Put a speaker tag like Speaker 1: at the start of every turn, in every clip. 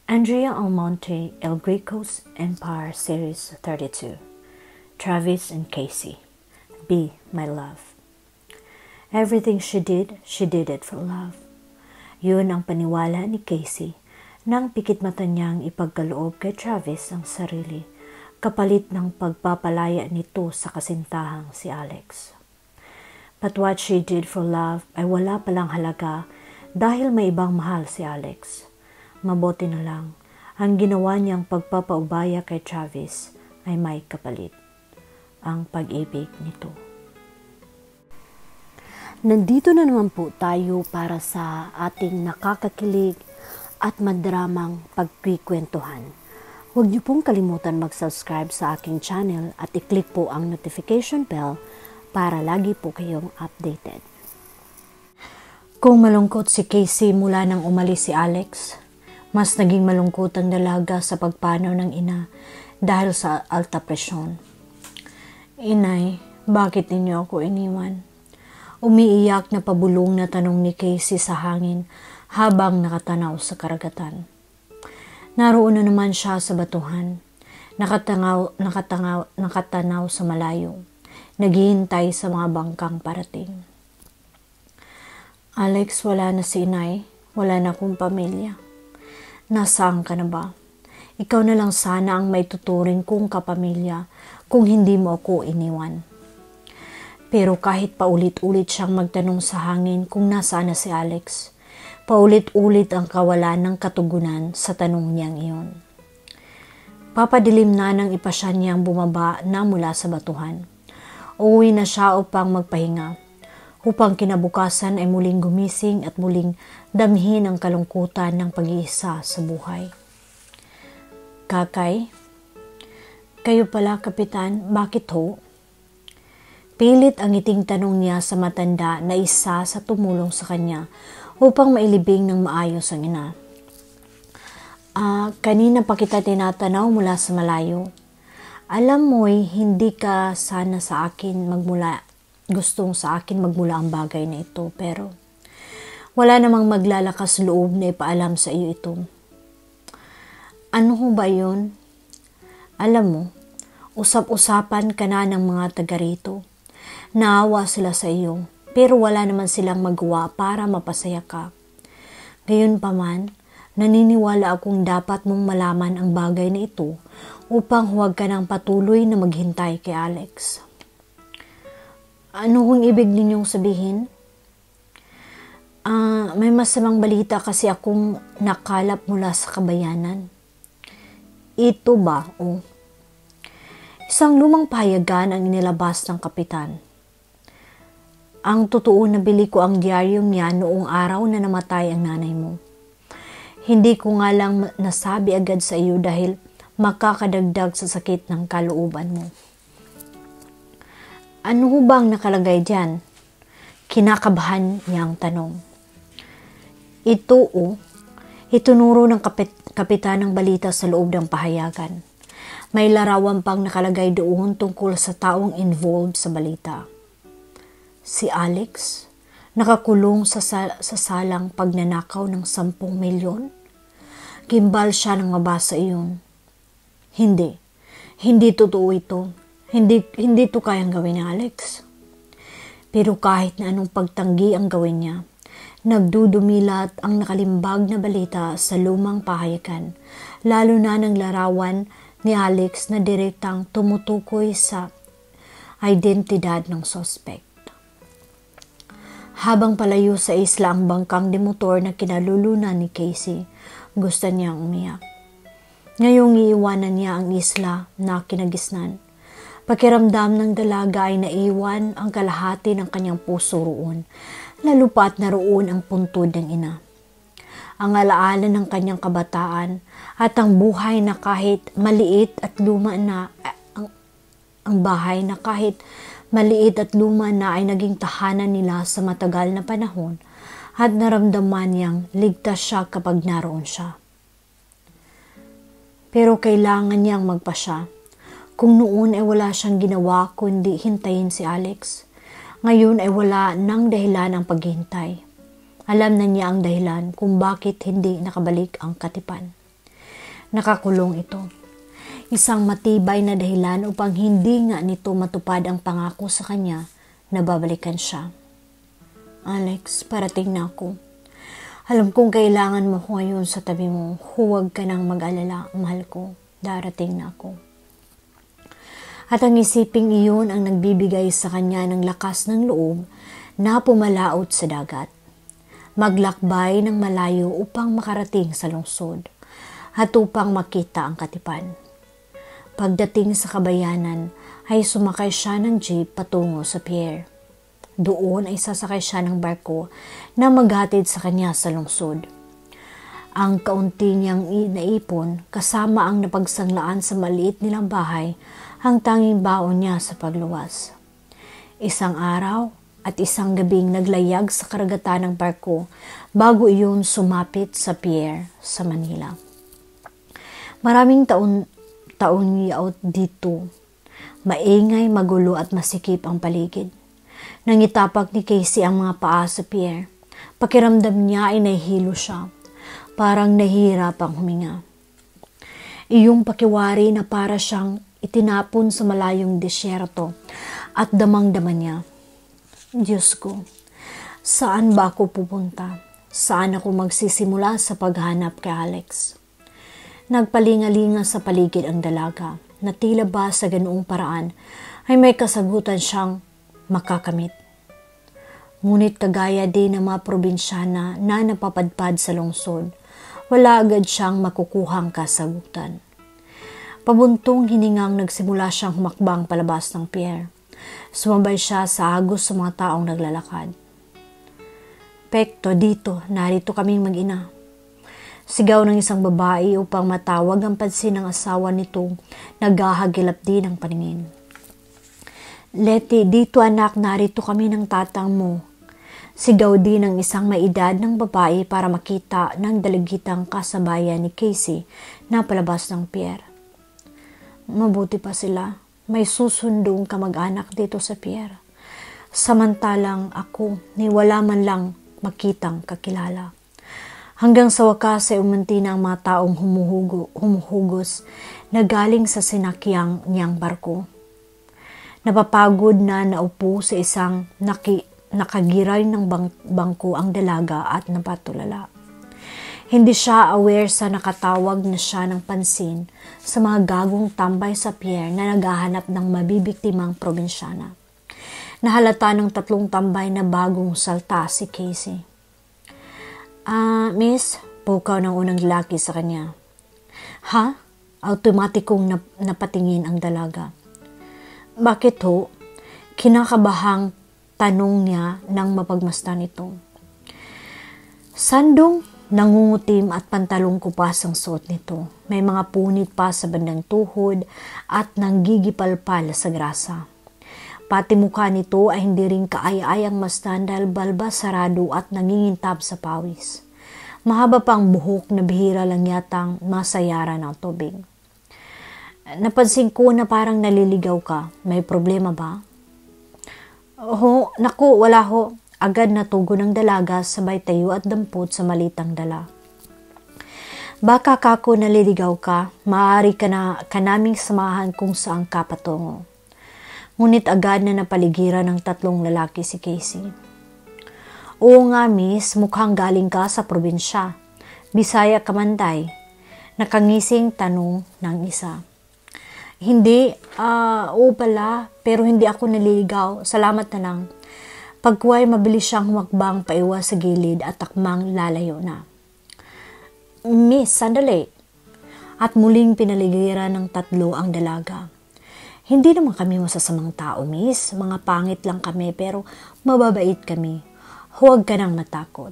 Speaker 1: Andrea Almonte, El Greco's Empire Series 32. Travis and Casey. Be my love. Everything she did it for love. Yun ang paniwala ni Casey nang pikit mata niyang ipagkaloob kay Travis ang sarili, kapalit ng pagpapalaya nito sa kasintahang si Alex. But what she did for love ay wala palang halaga dahil may ibang mahal si Alex. Mabuti na lang, ang ginawa niyang pagpapaubaya kay Travis ay may kapalit, ang pag-ibig nito. Nandito na naman po tayo para sa ating nakakakilig at madramang pagkikwentuhan. Huwag niyo pong kalimutan mag-subscribe sa aking channel at i-click po ang notification bell para lagi po kayong updated. Kung malungkot si Casey mula nang umalis si Alex, mas naging malungkot ang dalaga sa pagpanaw ng ina dahil sa alta presyon. Inay, bakit ninyo ako iniwan? Umiiyak na pabulong na tanong ni Casey sa hangin habang nakatanaw sa karagatan. Naroon na naman siya sa batuhan, nakatanaw sa malayo, naghihintay sa mga bangkang parating. Alex, wala na si inay, wala na akong pamilya. Nasaan ka na ba? Ikaw na lang sana ang may tuturing kong kapamilya kung hindi mo ako iniwan. Pero kahit paulit-ulit siyang magtanong sa hangin kung nasaan na si Alex, paulit-ulit ang kawalan ng katugunan sa tanong niyang iyon. Papadilim na nang ipasya niyang bumaba na mula sa batuhan. Uuwi na siya upang magpahinga, upang kinabukasan ay muling gumising at muling damhin ang kalungkutan ng pag-iisa sa buhay. Kakay, kayo pala kapitan, bakit ho? Pilit ang ngiting tanong niya sa matanda na isa sa tumulong sa kanya upang mailibing ng maayos ang ina. Kanina pa kita tinatanaw mula sa malayo. Alam mo'y hindi ka sana sa akin gustong sa akin magmula ang bagay na ito, pero wala namang maglalakas loob na ipaalam sa iyo ito. Ano ho ba yun? Alam mo, usap-usapan ka na ng mga taga rito. Naawa sila sa iyo, pero wala naman silang magawa para mapasaya ka. Gayunpaman, naniniwala akong dapat mong malaman ang bagay na ito upang huwag ka nang patuloy na maghintay kay Alex. Ano hong ibig ninyong sabihin? May masamang balita kasi akong nakalap mula sa kabayanan. Ito ba? Isang lumang pahayagan ang inilabas ng kapitan. Ang totoo, nabili ko ang diaryong niya noong araw na namatay ang nanay mo. Hindi ko nga lang nasabi agad sa iyo dahil makakadagdag sa sakit ng kalooban mo. Ano ho bang nakalagay diyan? Kinakabahan niyang tanong. Itunuro ng kapitan ng balita sa loob ng pahayagan. May larawan pang nakalagay doon tungkol sa taong involved sa balita. Si Alex, nakakulong sa salang pagnanakaw ng 10 milyon? Gimbal siya nang mabasa iyon. Hindi totoo ito. Hindi to kayang gawin ni Alex. Pero kahit na anong pagtanggi ang gawin niya, nagdudumilat ang nakalimbag na balita sa lumang pahayagan, lalo na ng larawan ni Alex na direktang tumutukoy sa identidad ng suspect. Habang palayo sa isla ang bangkang demotor na kinalulunan ni Casey, gusto niyang umiyak. Ngayong iiwanan niya ang isla na kinagisnan. Pakiramdam ng dalaga ay naiwan ang kalahati ng kanyang puso roon, lalo pa't naroon ang puntod ng ina. Ang alaala ng kanyang kabataan at ang buhay na kahit maliit at luma na ay naging tahanan nila sa matagal na panahon at naramdaman niyang ligtas siya kapag naroon siya. Pero kailangan niyang magpasya. Kung noon ay wala siyang ginawa kundi hintayin si Alex, ngayon ay wala nang dahilan ang paghihintay. Alam na niya ang dahilan kung bakit hindi nakabalik ang katipan. Nakakulong ito. Isang matibay na dahilan upang hindi nga nito matupad ang pangako sa kanya na babalikan siya. Alex, parating na ako. Alam kong kailangan mo ko ngayon sa tabi mo. Huwag ka nang mag-alala, mahal ko. Darating na ako. At ang isiping iyon ang nagbibigay sa kanya ng lakas ng loob na pumalaot sa dagat. Maglakbay ng malayo upang makarating sa lungsod at upang makita ang katipan. Pagdating sa kabayanan ay sumakay siya ng jeep patungo sa pier. Doon ay sasakay siya ng barko na maghatid sa kanya sa lungsod. Ang kaunti niyang naipon kasama ang napagsanglaan sa maliit nilang bahay ang tanging baon niya sa pagluwas. Isang araw at isang gabing naglayag sa karagatan ng barko bago iyon sumapit sa pier sa Manila. Maraming taon yaot dito. Maingay, magulo at masikip ang paligid. Nangitapak ni Casey ang mga paa sa pier. Pakiramdam niya ay nahihilo siya. Parang nahihirap ang huminga. Iyong pakiwari na para siyang itinapon sa malayong disyerto at damang-dama niya. Diyos ko, saan ba ako pupunta? Saan ako magsisimula sa paghanap kay Alex? Nagpalingalinga sa paligid ang dalaga na tila ba sa ganoong paraan ay may kasagutan siyang makakamit. Ngunit kagaya din ng mga probinsyana na napapadpad sa lungsod, wala agad siyang makukuhang kasagutan. Pabuntong hiningang nagsimula siyang humakbang palabas ng pier. Sumabay siya sa agos sa mga taong naglalakad. Pekto, dito, narito kaming mag-ina. Sigaw ng isang babae upang matawag ang pansin ng asawa nitong naghahagilap din ng paningin. Letty, dito anak, narito kami ng tatang mo. Sigaw din ng isang maedad ng babae para makita ng dalagitang kasabayan ni Casey na palabas ng pier. Mabuti pa sila, may susundong kamag-anak dito sa pier. Samantalang ako, ni wala man lang makitang kakilala. Hanggang sa wakas ay umunti na ang mga taong humuhugos na galing sa sinakyang niyang barko. Napapagod na naupo sa isang nakagiray ng bangko ang dalaga at napatulala. Hindi siya aware sa nakatawag na siya ng pansin sa mga gagong tambay sa pier na naghahanap ng mabibiktimang probinsyana. Nahalata ng 3 tambay na bagong salta si Casey. Miss, pukaw ng unang lalaki sa kanya. Ha? Automatikong napatingin ang dalaga. Bakit ho? Kinakabahang tanong niya nang mapagmasdan ito. Sandong, nangungutim at pantalong kupas ang suot nito. May mga punit pa sa bandang tuhod at nanggigipalpal sa grasa. Pati mukha nito ay hindi rin kaaya-ayang masdan dahil balbas sarado at nangingintab sa pawis. Mahaba pa ang buhok na bihira lang yatang masayara ng tubig. Napansin ko na parang naliligaw ka. May problema ba? Ho, naku, wala ho. Agad natugo ng dalaga sabay tayo at dampot sa malitang dala. Baka kako naliligaw ka, maaari ka naming samahan kung saan ka patungo. Ngunit agad na napaligiran ng 3 lalaki si Casey. Oo nga miss, mukhang galing ka sa probinsya. Bisaya ka man day? Nakangising tanong ng isa. Hindi, oo pala, pero hindi ako naliligaw. Salamat na lang. Pagkuhay mabilis siyang humakbang paiwas sa gilid at takmang lalayo na. Miss, sandali. At muling pinaligiran ng 3 ang dalaga. Hindi naman kami masasamang tao, miss. Mga pangit lang kami pero mababait kami. Huwag ka nang matakot.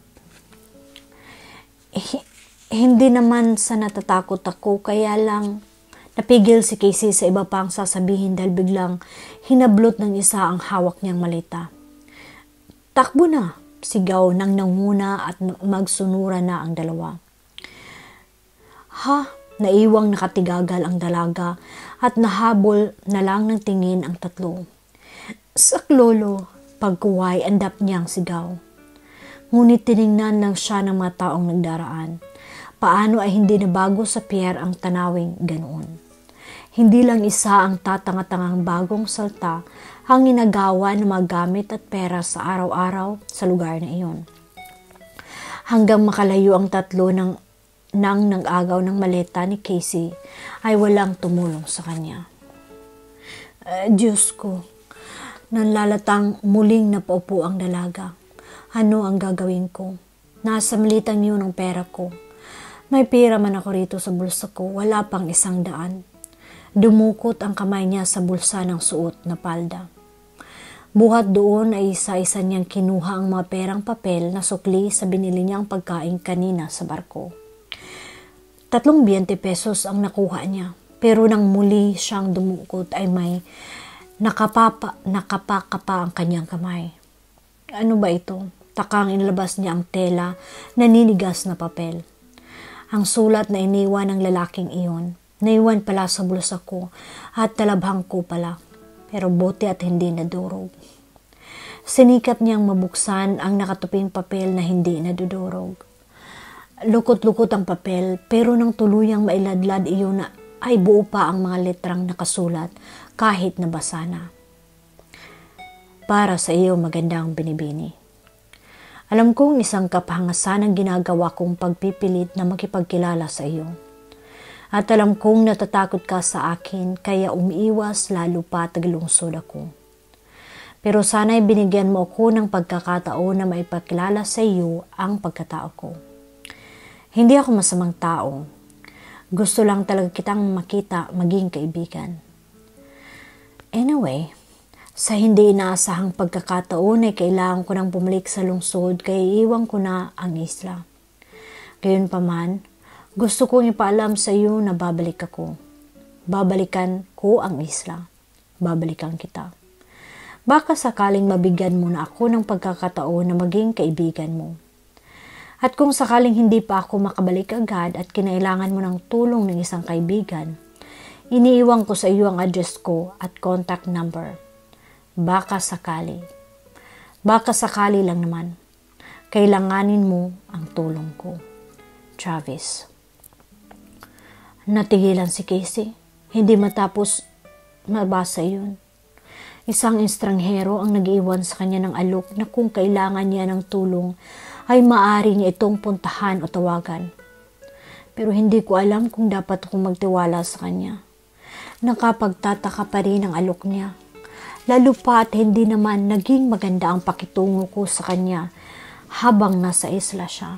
Speaker 1: Hindi naman sa natatakot ako, kaya lang napigil si Casey sa iba pang sasabihin dahil biglang hinablot ng isa ang hawak niyang malita. Takbo na, sigaw ng nanguna at magsunura na ang dalawa. Ha? Naiwang nakatigagal ang dalaga at nahabol na lang ng tingin ang 3. Saklolo, pagkuway andap niyang sigaw. Ngunit tiningnan lang siya ng mga taong nagdaraan. Paano ay hindi nabago sa Pierre ang tanawing ganoon? Hindi lang isa ang tatanga-tangang bagong salta ang ginagawa ng mga gamit at pera sa araw-araw sa lugar na iyon. Hanggang makalayo ang tatlo nang nag-agaw ng maleta ni Casey ay walang tumulong sa kanya. Diyos ko, nanlalatang muling napaupo ang dalaga. Ano ang gagawin ko? Nasa malitang yun ang pera ko. May pera man ako rito sa bulsa ko, wala pang 100. Dumukot ang kamay niya sa bulsa ng suot na palda. Buhat doon ay isa-isa niyang kinuha ang mga perang papel na sukli sa binili niyang pagkain kanina sa barko. 320 pesos ang nakuha niya, pero nang muli siyang dumukot ay may nakapakapa ang kanyang kamay. Ano ba ito? Takang inilabas niya ang tela na ninigas na papel. Ang sulat na iniwan ng lalaking iyon, naiwan pala sa bulsa ko at talabhang ko pala, pero buti at hindi nadurog. Sinikap niyang mabuksan ang nakatuping papel na hindi nadudurog. Lukot-lukot ang papel, pero nang tuluyang mailadlad iyon ay buo pa ang mga letrang nakasulat kahit nabasa na. Para sa iyo magandang binibini. Alam kong isang kapangasan ang ginagawa kong pagpipilit na makipagkilala sa iyo. At alam kong natatakot ka sa akin kaya umiiwas lalo pa tagalungsod ako. Pero sana'y binigyan mo ako ng pagkakataon na maipakilala sa iyo ang pagkatao ko. Hindi ako masamang tao. Gusto lang talaga kitang makita maging kaibigan. Anyway, sa hindi inaasahang pagkakataon ay kailangan ko nang bumalik sa lungsod kaya iwan ko na ang isla. Gayunpaman, gusto kong ipaalam sa iyo na babalik ako. Babalikan ko ang isla. Babalikan kita. Baka sakaling mabigyan mo na ako ng pagkakataon na maging kaibigan mo. At kung sakaling hindi pa ako makabalik agad at kinailangan mo ng tulong ng isang kaibigan, iniiwan ko sa iyo ang address ko at contact number. Baka sakali. Baka sakali lang naman. Kailanganin mo ang tulong ko. Travis. Natigilan si Casey. Hindi matapos mabasa yun. Isang estranghero ang nag-iwan sa kanya ng alok na kung kailangan niya ng tulong ay maaari niya itong puntahan o tawagan. Pero hindi ko alam kung dapat akong magtiwala sa kanya. Nakapagtataka pa rin ang alok niya. Lalo pa at hindi naman naging maganda ang pakitungo ko sa kanya habang nasa isla siya.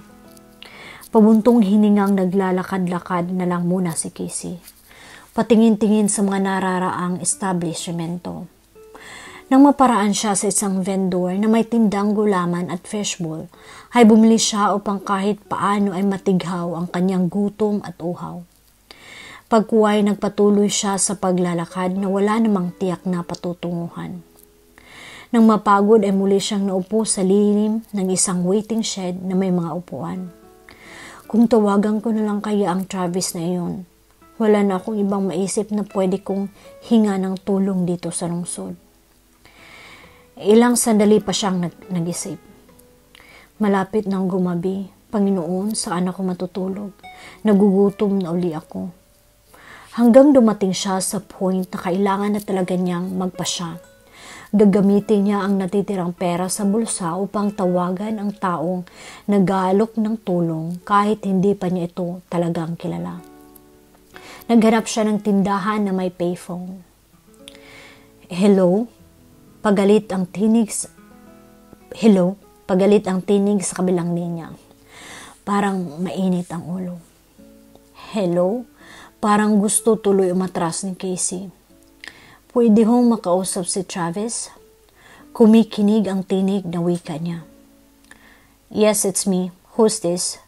Speaker 1: Pabuntong hiningang naglalakad-lakad na lang muna si Casey. Patingin-tingin sa mga nararaang establishmento. Nang maparaan siya sa isang vendor na may tindang gulaman at fishbowl, ay bumili siya upang kahit paano ay matighaw ang kanyang gutom at uhaw. Pagkuway nagpatuloy siya sa paglalakad na wala namang tiyak na patutunguhan. Nang mapagod ay muli siyang naupo sa lilim ng isang waiting shed na may mga upuan. Kung tawagan ko na lang kaya ang Travis na iyon, wala na akong ibang maisip na pwede kong hinga ng tulong dito sa lungsod. Ilang sandali pa siyang nag-isip. Malapit nang gumabi, Panginoon, saan ako matutulog? Nagugutom na uli ako. Hanggang dumating siya sa point na kailangan na talaga niyang magpasya. Gagamitin niya ang natitirang pera sa bulsa upang tawagan ang taong nag-aalok ng tulong kahit hindi pa niya ito talagang kilala. Naghanap siya ng tindahan na may payphone. Hello? Pagalit ang tinig sa kabilang linya. Parang mainit ang ulo. Hello? Parang gusto tuloy umatras ni Casey. Pwede hong makausap si Travis? Kumikinig ang tinig na wika niya. Yes, it's me. Who's this?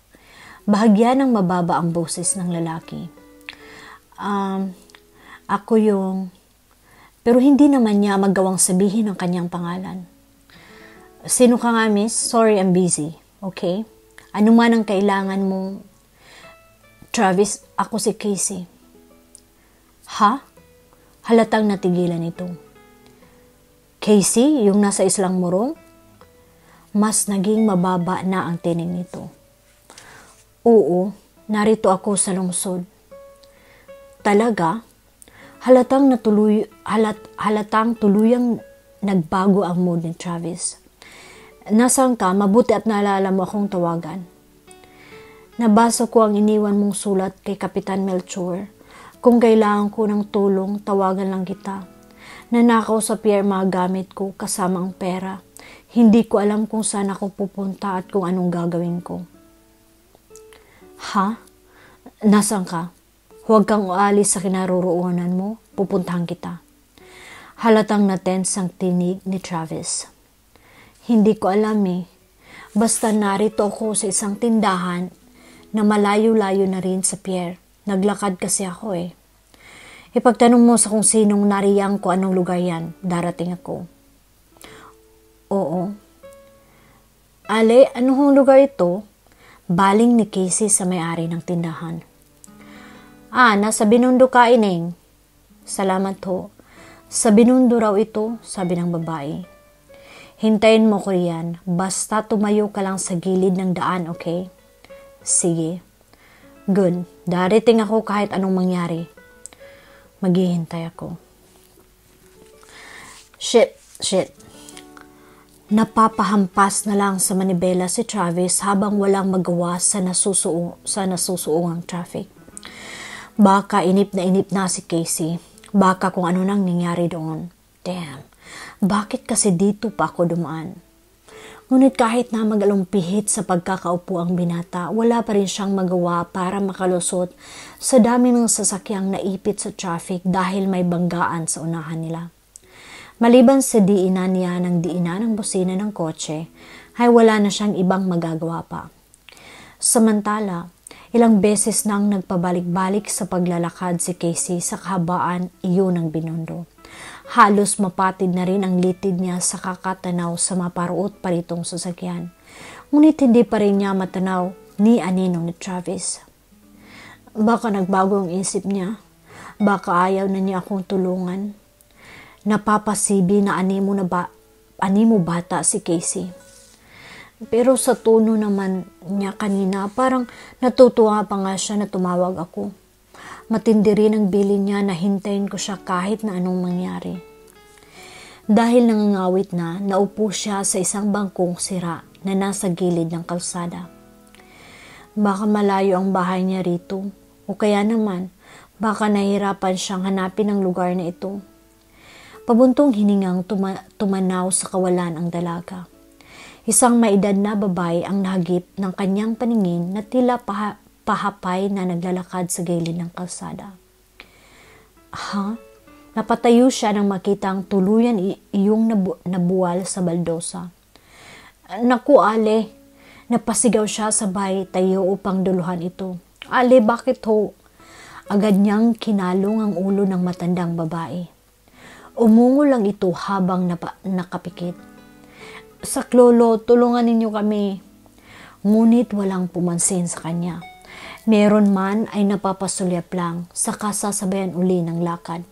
Speaker 1: Bahagya ng mababa ang boses ng lalaki. Ako yung... Pero hindi naman niya magawang sabihin ang kanyang pangalan. Sino ka nga, miss? Sorry, I'm busy. Okay? Ano man ang kailangan mo... Travis, ako si Casey. Ha? Halatang natigilan ito. Casey, yung nasa Islang Morong? Mas naging mababa na ang tinig nito. Oo, narito ako sa lungsod. Talaga? Halatang tuluyang nagbago ang mood ni Travis. Nasaan ka? Mabuti at naalala mo akong tawagan. Nabasa ko ang iniwan mong sulat kay Kapitan Melchor. Kung kailangan ko ng tulong, tawagan lang kita. Nanakaw sa pier mga gamit ko kasama ang pera. Hindi ko alam kung saan ako pupunta at kung anong gagawin ko. Ha? Nasaan ka? Huwag kang ualis sa kinaroroonan mo. Pupuntahan kita. Halatang na-tense ang tinig ni Travis. Hindi ko alam eh. Basta narito ako sa isang tindahan na malayo-layo na rin sa pier. Naglakad kasi ako eh. Ipagtanong mo sa kung sinong nariyang ko anong lugar yan. Darating ako. Oo. Ale, anong lugar ito? Baling ni Casey sa may-ari ng tindahan. Nasa Binondo ka, Ineng. Salamat ho. Sa Binondo raw ito, sabi ng babae. Hintayin mo ko riyan. Basta tumayo ka lang sa gilid ng daan, okay? Sige. Good. Darating ako kahit anong mangyari. Maghihintay ako. Shit. Napapahampas na lang sa manibela si Travis habang walang magawa sa nasusuungang traffic. Baka inip na si Casey. Baka kung ano nang nangyari doon. Damn. Bakit kasi dito pa ako dumaan? Ngunit kahit na magalumpihit sa pagkakaupo ang binata, wala pa rin siyang magawa para makalusot sa dami ng sasakyang naipit sa traffic dahil may banggaan sa unahan nila. Maliban sa diinan niya ng busina ng kotse, ay wala na siyang ibang magagawa pa. Samantala, ilang beses nang nagpabalik-balik sa paglalakad si Casey sa kahabaan iyon ng Binondo. Halos mapatid na rin ang litid niya sa kakatanaw sa maparuot pa ritong sasakyan. Ngunit hindi pa rin niya matanaw ni aninong ni Travis. Baka nagbago ang isip niya. Baka ayaw na niya akong tulungan. Napapasibi na animo bata si Casey. Pero sa tono naman niya kanina, parang natutuwa pa nga siya na tumawag ako. Matindi rin ang bilin niya na hintayin ko siya kahit na anong mangyari. Dahil nangangawit na, naupo siya sa isang bangkong sira na nasa gilid ng kalsada. Baka malayo ang bahay niya rito, o kaya naman, baka nahihirapan siyang hanapin ang lugar na ito. Pabuntong hiningang tumanaw sa kawalan ang dalaga. Isang maedad na babae ang nahagip ng kanyang paningin na tila pahapay na naglalakad sa gilid ng kalsada. Napatayo siya nang makitang tuluyan iyong nabuwal sa baldosa. Naku, Ale! Napasigaw siya sabay tayo upang duluhan ito. Ale, bakit ho? Agad niyang kinalong ang ulo ng matandang babae. Umungo lang ito habang nakapikit. Saklolo, tulungan ninyo kami. Ngunit walang pumansin sa kanya. Meron man ay napapasulyap lang, saka sasabayan uli ng lakad.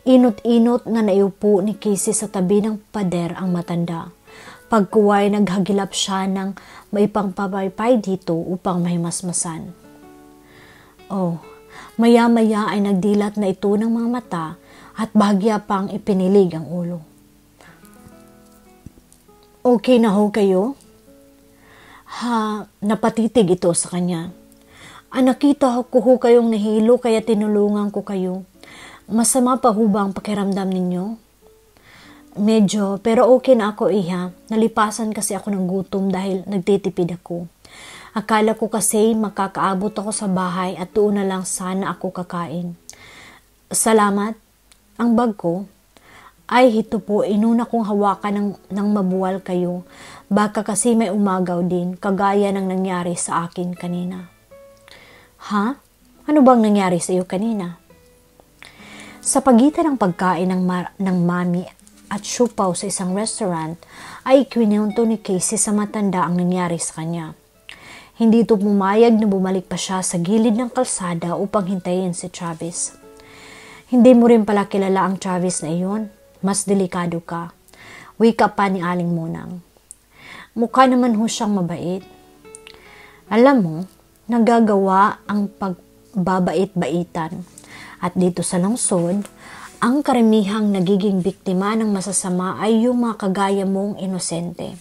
Speaker 1: Inot-inot na naiupo ni Casey sa tabi ng pader ang matanda. Pagkuway naghagilap siya ng maipangpapaypay dito upang mahimasmasan. Maya-maya ay nagdilat na ito ng mga mata at bahagya pang ipinilig ang ulo. Okay na ho kayo? Napatitig ito sa kanya. Nakita ko ho kayong nahilo kaya tinulungan ko kayo. Masama pa ho ba ang pakiramdam ninyo? Medyo, pero okay na ako, iha. Nalipasan kasi ako ng gutom dahil nagtitipid ako. Akala ko kasi makakaabot ako sa bahay at doon na lang sana ako kakain. Salamat. Ang bag ko, ay ito po, inuna kong hawakan ng mabuwal kayo. Baka kasi may umagaw din, kagaya ng nangyari sa akin kanina. Ano bang nangyari sa iyo kanina? Sa pagitan ng pagkain ng mami at siupaw sa isang restaurant, ay ikwinento ni Casey sa matanda ang nangyari sa kanya. Hindi ito pumayag na bumalik pa siya sa gilid ng kalsada upang hintayin si Travis. Hindi mo rin pala kilala ang Travis na iyon. Mas delikado ka. Wika pa ni Aling Munang. Mukha naman ho siyang mabait. Alam mo, nagagawa ang pagbabait-baitan. At dito sa lungsod, ang karamihang nagiging biktima ng masasama ay yung mga kagaya mong inosente.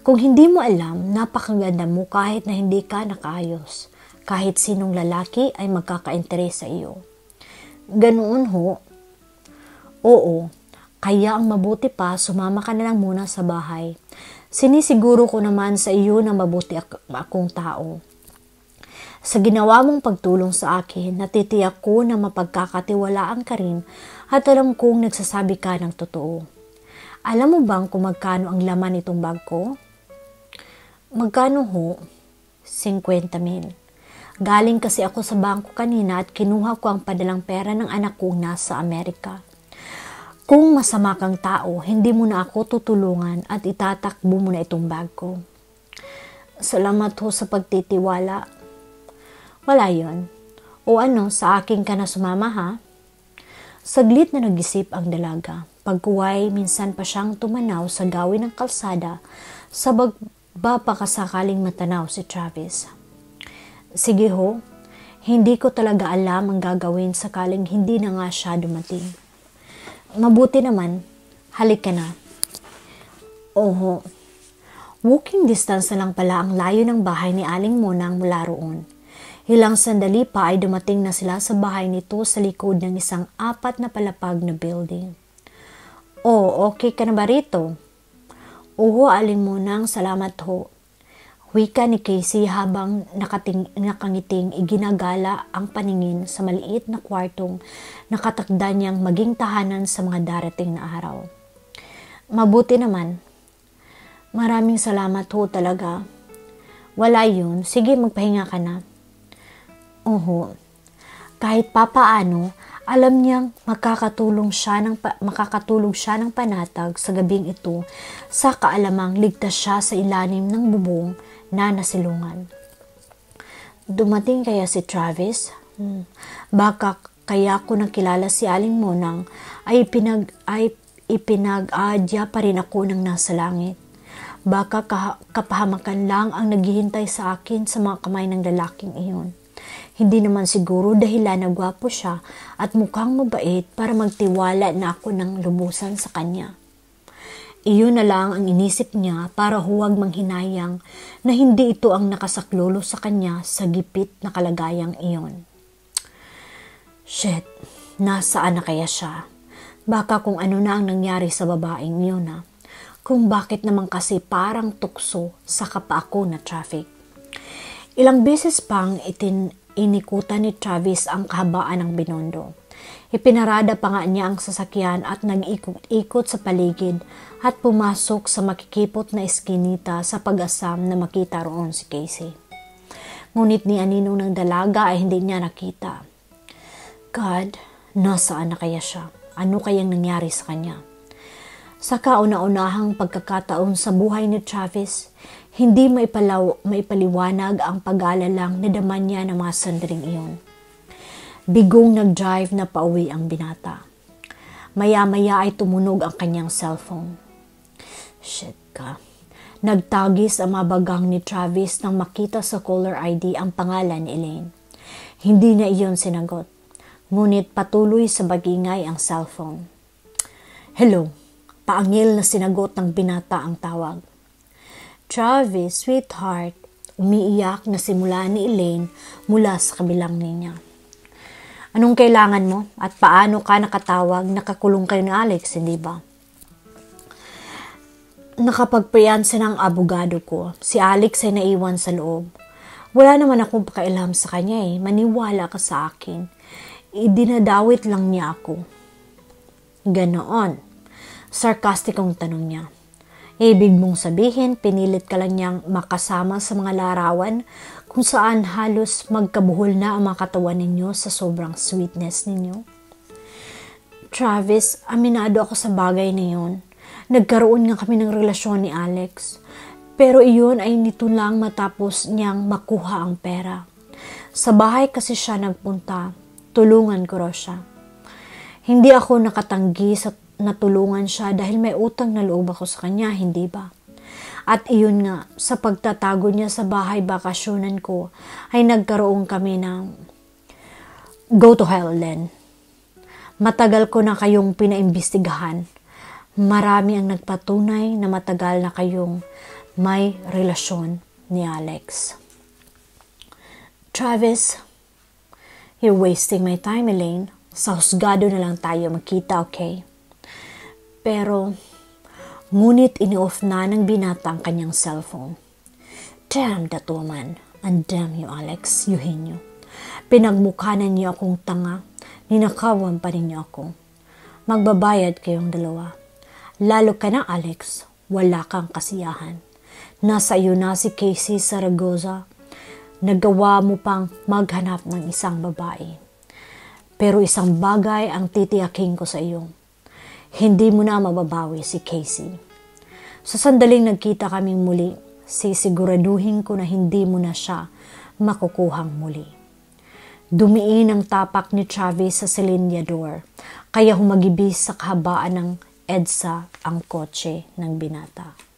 Speaker 1: Kung hindi mo alam, napakaganda mo kahit na hindi ka nakaayos. Kahit sinong lalaki ay magkakainteres sa iyo. Ganoon ho. Oo, kaya ang mabuti pa, sumama ka na lang muna sa bahay. Sinisiguro ko naman sa iyo na mabuti akong tao. Sa ginawa mong pagtulong sa akin, natitiyak ko na mapagkakatiwalaan ka rin at alam kong nagsasabi ka ng totoo. Alam mo bang kung magkano ang laman nitong bag ko? Magkano ho? 50,000. Galing kasi ako sa bangko kanina at kinuha ko ang padalang pera ng anak kong nasa Amerika. Kung masama kang tao, hindi mo na ako tutulungan at itatakbo mo na itong bag ko. Salamat ho sa pagtitiwala. Wala yon. O ano, sa akin ka na sumama ha? Saglit na nag-isip ang dalaga. Pagkuway, minsan pa siyang tumanaw sa gawin ng kalsada sa bapakasakaling matanaw si Travis. Sige ho, hindi ko talaga alam ang gagawin sakaling hindi na nga siya dumating. Mabuti naman, halik ka na. Oho, walking distance na lang pala ang layo ng bahay ni Aling Monang mula roon. Ilang sandali pa ay dumating na sila sa bahay nito sa likod ng isang 4 na palapag na building. Oh, okay ka na ba rito? Oo, Aling Monang, salamat ho. Wika ni Casey habang nakangiting iginagala ang paningin sa maliit na kwartong nakatakda niyang maging tahanan sa mga darating na araw. Mabuti naman. Maraming salamat ho talaga. Wala yun. Sige, magpahinga ka na. Oho. Kahit papaano, alam niyang makakatulog siya ng panatag sa gabing ito sa kaalamang ligtas siya sa ilalim ng bubong na nasilungan. Dumating kaya si Travis? Baka kaya ko nakilala si Aling Monang ay ipinag-aadya pa rin ako ng nasa langit. Baka kapahamakan lang ang naghihintay sa akin sa mga kamay ng lalaking iyon. Hindi naman siguro dahilan na gwapo siya at mukhang mabait para magtiwala na ako ng lubusan sa kanya. Iyon na lang ang inisip niya para huwag manghinayang na hindi ito ang nakasaklolo sa kanya sa gipit na kalagayang iyon. Shit, nasaan na kaya siya? Baka kung ano na ang nangyari sa babaeng iyon na. Kung bakit naman kasi parang tukso sa kapa ako na traffic. Ilang beses pang inikutan ni Travis ang kahabaan ng Binondo. Ipinarada pa nga niya ang sasakyan at nag-ikot-ikot sa paligid at pumasok sa makikipot na eskinita sa pag-asam na makita roon si Casey. Ngunit ni aninong ng dalaga ay hindi niya nakita. God, nasaan na kaya siya? Ano kayang nangyari sa kanya? Sa kauna-unahang pagkakataon sa buhay ni Travis, hindi maipaliwanag ang pag-aalalang nadama niya ng mga sandaling iyon. Bigong nag-drive na pauwi ang binata. Maya-maya ay tumunog ang kanyang cellphone. Shit ka. Nagtagis ang mabagang ni Travis nang makita sa caller ID ang pangalan ni Elaine. Hindi na iyon sinagot. Ngunit patuloy sa bagingay ang cellphone. Hello. Paangil na sinagot ng binata ang tawag. Travis, sweetheart, umiiyak na simula ni Elaine mula sa kabilang linya. Anong kailangan mo at paano ka nakatawag? Nakakulong kayo ni Alex, hindi ba? Nakapagpriyansa ng abogado ko. Si Alex ay naiwan sa loob. Wala naman akong pakailam sa kanya eh. Maniwala ka sa akin. Idinadawit lang niya ako. Ganoon. Sarkastikong tanong niya. Ibig mong sabihin, pinilit ka lang niyang makasama sa mga larawan kung saan halos magkabuhol na ang mga katawan ninyo sa sobrang sweetness ninyo? Travis, aminado ako sa bagay na yun. Nagkaroon nga kami ng relasyon ni Alex. Pero iyon ay nito lang matapos niyang makuha ang pera. Sa bahay kasi siya nagpunta. Tulungan ko raw siya. Hindi ako nakatanggi sa natulungan siya dahil may utang na loob ako sa kanya, hindi ba? At iyon nga, sa pagtatago niya sa bahay bakasyonan ko, ay nagkaroon kami ng go to hell, Len. Matagal ko na kayong pinaimbestigahan. Marami ang nagpatunay na matagal na kayong may relasyon ni Alex. Travis, you're wasting my time, Elaine. Sa husgado na lang tayo magkita, okay? Pero, ngunit ini-off na ng binata ang kanyang cellphone. Damn that woman. And damn you, Alex, Eugenio. Pinagmukhanan niyo akong tanga. Ninakawan pa ninyo ako. Magbabayad kayong dalawa. Lalo ka na, Alex. Wala kang kasiyahan. Nasa iyo na si Casey Zaragoza. Nagawa mo pang maghanap ng isang babae. Pero isang bagay ang titiyakin ko sa iyo. Hindi mo na mababawi si Casey. Sa sandaling nagkita kaming muli, sisiguraduhin ko na hindi mo na siya makukuhang muli. Dumiin ang tapak ni Travis sa silinyador, kaya humagibis sa kahabaan ng EDSA ang kotse ng binata.